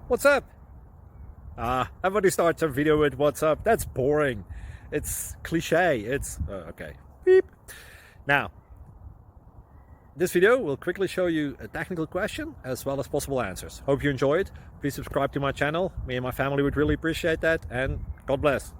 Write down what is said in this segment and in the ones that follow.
What's up? Everybody starts a video with what's up. That's boring. It's cliche. It's okay. Beep. Now, this video will quickly show you a technical question as well as possible answers. Hope you enjoy it. Please subscribe to my channel. Me and my family would really appreciate that, and God bless.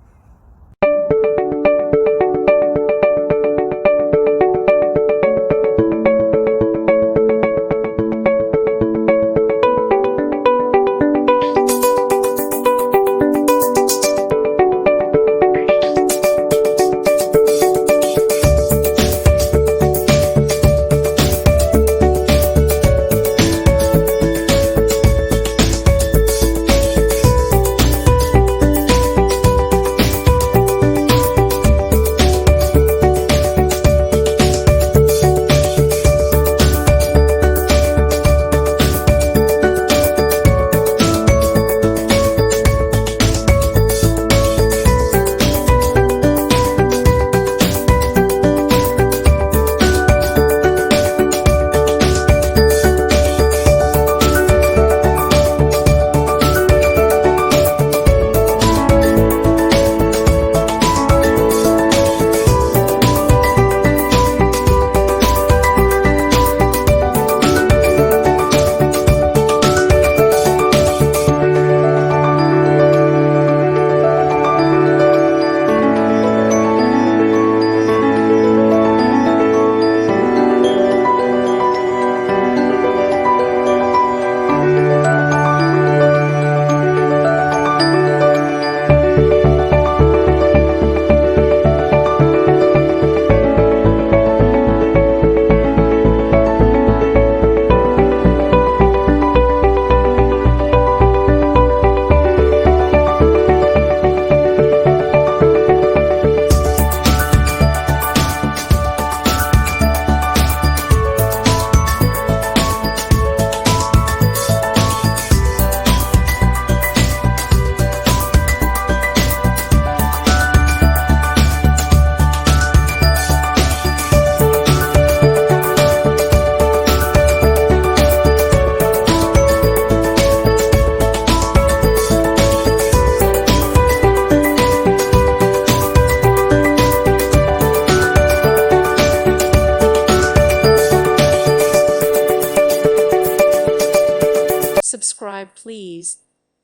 Subscribe, please.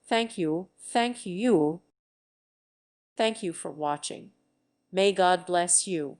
Thank you. Thank you. Thank you for watching. May God bless you.